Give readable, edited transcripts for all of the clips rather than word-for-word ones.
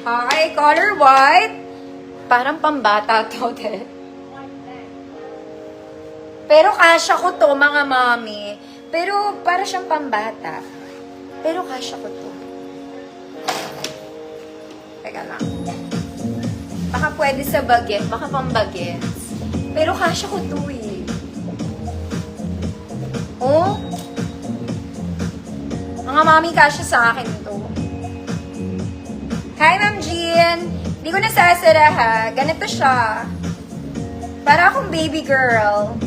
Okay, color white. Parang pambata to, te. Pero kasya ko to, mga mami. Pero para siyang pambata. Pero kasya ko to. Teka lang. Baka pwede sa baget, baka pang bagets. Pero kasya ko to eh. Oh? Mga mami, kasya sa akin to. Hi, Ma'am Jean. Hindi ko nasasara ha. Ganito siya. Para akong baby girl.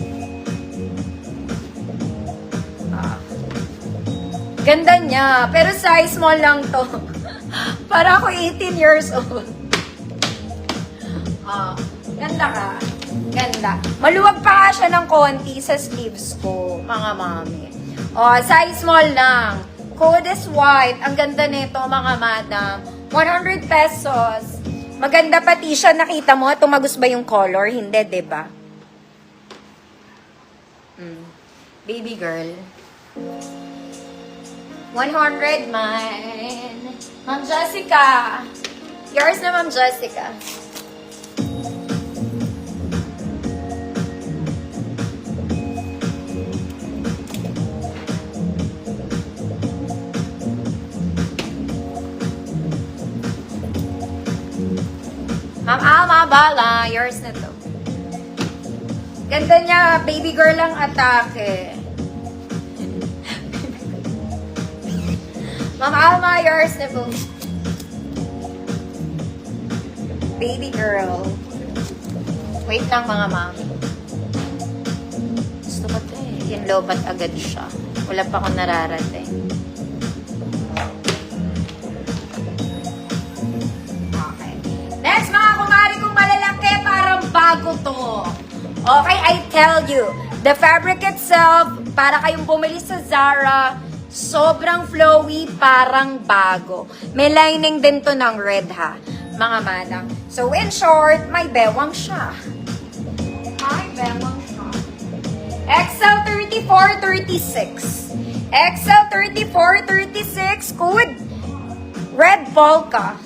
Ganda niya. Pero size small lang to. Para ako 18 years old. Ganda ka. Ganda. Maluwag pa siya ng konti sa sleeves ko, mga mami. Size small lang. Code is white. Ang ganda nito, mga madam. 100 pesos. Maganda pati siya. Nakita mo, tumagos ba yung color? Hindi, diba? Baby girl. 100 mine. Ma'am Jessica. Yours na, Ma'am Jessica. Ma'am Alma Bala, yours na to. Ganda niya, baby girl ang atake. Ma'am Alma, yours na po. Baby girl. Wait lang, mga mami. Gusto ko ito eh. Yung lobat agad siya. Wala pa akong nararating. Okay. Next, mga kumari kong malalaki, parang bago to. Okay, I tell you. The fabric itself, para kayong bumili sa Zara, sobrang flowy, parang bago. May lining din to ng red, ha, mga madam. So, in short, may bewang siya. May bewang siya. XL 34-36. XL 34-36, code red polka.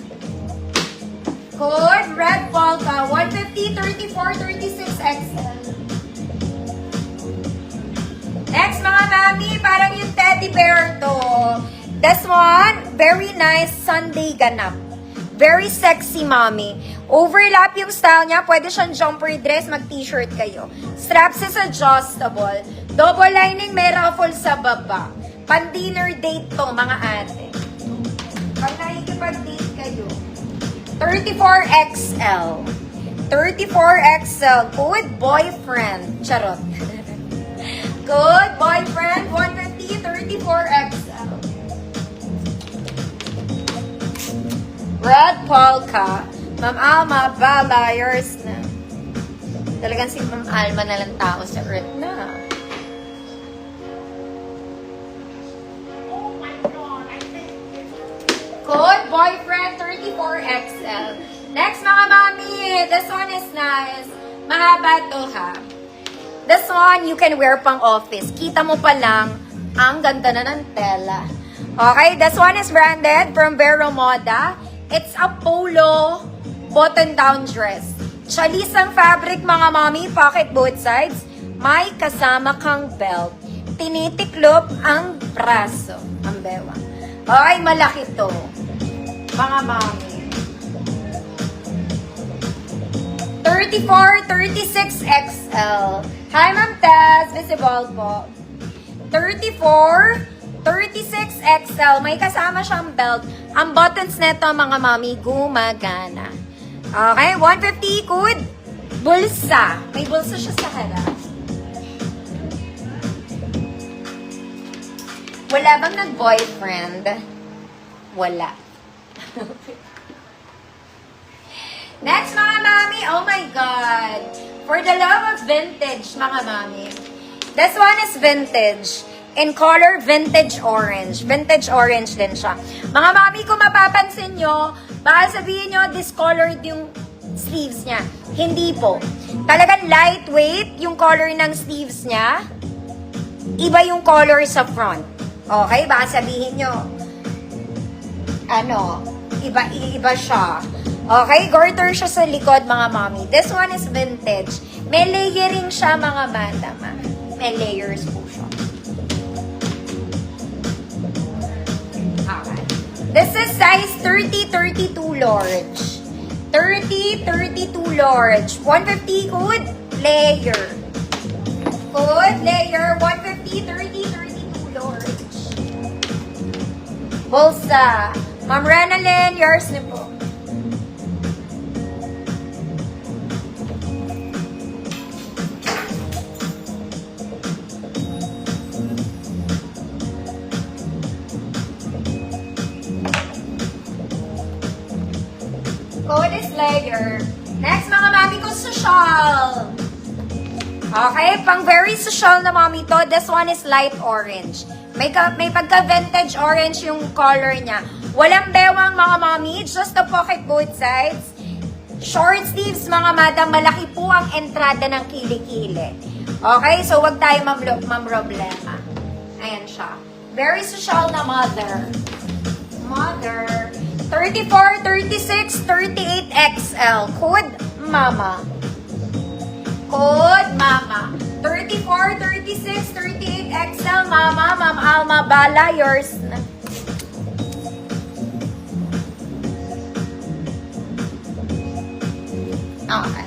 Code red polka. 150-34-36 XL. Next, mga mami, parang yung teddy bear to. This one, very nice Sunday ganap. Very sexy, mami. Overlap yung style niya. Pwede siyang jumper dress, mag-t-shirt kayo. Straps is adjustable. Double lining, may ruffle sa baba. Pan-dinner date to, mga ate. Pag nakikipag-date kayo. 34XL. 34XL. Good boyfriend. Charot. Good boyfriend, 150, 34XL. Red polka. Ma'am Alma, Bala, yours na. Talagang si Ma'am Alma na lang tao sa earth na. Good boyfriend, 34XL. Next, mga mami, this one is nice. Mahaba to, ha. This one, you can wear pang office. Kita mo pa lang, ang ganda na ng tela. Okay, this one is branded from Vero Moda. It's a polo button-down dress. Chalis ang fabric, mga mami, pocket both sides. May kasama kang belt. Tinitiklop ang braso. Ang bewang. Okay, malaki to. Mga mami. 34-36XL. Hi, Ma'am Taz. Visible po. 34-36XL. May kasama siyang belt. Ang buttons neto, mga mami, gumagana. Okay, 150. Good. Bulsa. May bulsa siya sa harap. Wala bang nag-boyfriend? Wala. Next, mga mami. Oh my God. For the love of vintage, mga mami. This one is vintage. In color, vintage orange. Vintage orange din siya. Mga mami, kung mapapansin nyo, baka sabihin nyo, discolored yung sleeves niya. Hindi po. Talagang lightweight yung color ng sleeves niya. Iba yung color sa front. Okay? Baka sabihin nyo, Iba siya. Okay, garter siya sa likod, mga mommy. This one is vintage. May layering siya, mga madam. May layers po siya. Okay. This is size 30-32 large. 30-32 large. 150 good layer. Good layer. 150, 30-32 large. Bulsa. Ma'am Renalyn, yours na po. Code is layer. Next, mga mami ko, social. Okay, pang very social na mami to. This one is light orange. May pagka-vintage orange yung color niya. Walang bewang, mga mami. Just the pocket both sides. Short sleeves, mga madam. Malaki po ang entrada ng kilikili. Okay, so wag tayo problema. Ayan siya. Very social na mother. Mother. 34, 36, 38 XL. Code Mama. Code Mama. 34, 36, 38 XL. Mama, Ma'am Alma Bala, yours na. Okay.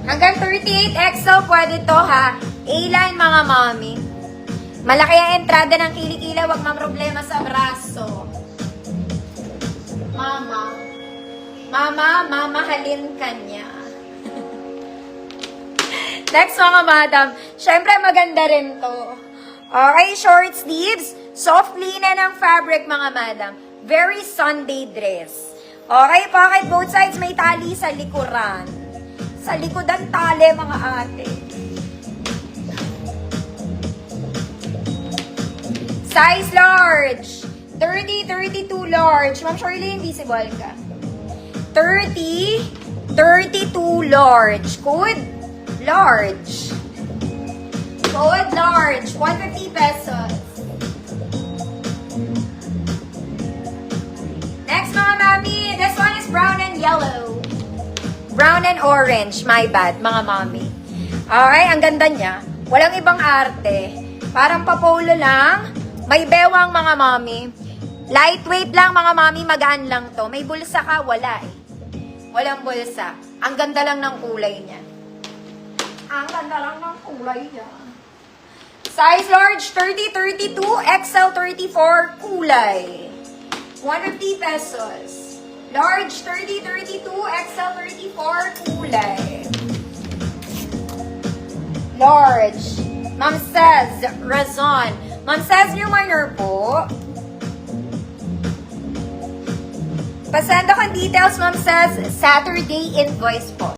Hanggang 38 XL pwede to, ha. A-line, mga mommy. Malaki ang entrada ng kilikila. Wag problema sa braso. Mama, mamahalin ka niya. Next, mga madam. Syempre, maganda rin to. Okay, short sleeves. Soft linen ng fabric, mga madam. Very Sunday dress. Okay, pocket both sides. May tali sa likuran. Sa likodan tali, mga ate. Size large. 30, 32 large. Ma'am Shirley, invisible ka. 30, 32 large. Code large. Code large. 150 pesos. Next, mga mami. This one is brown and yellow. Brown and orange. My bad, mga mami. Okay, ang ganda niya. Walang ibang arte. Parang papolo lang. May bewang, mga mami. Lightweight lang, mga mami, magaan lang to. May bulsa ka? Wala eh. Walang bulsa. Ang ganda lang ng kulay niya. Ang ganda lang ng kulay niya. Size large, 30, 32, XL 34, kulay. 150 pesos. Large, 30, 32, XL 34, kulay. Large. Ma'am says, Razon. Ma'am says, new minor po. Pasend ako ang details, ma'am says, Saturday invoice po.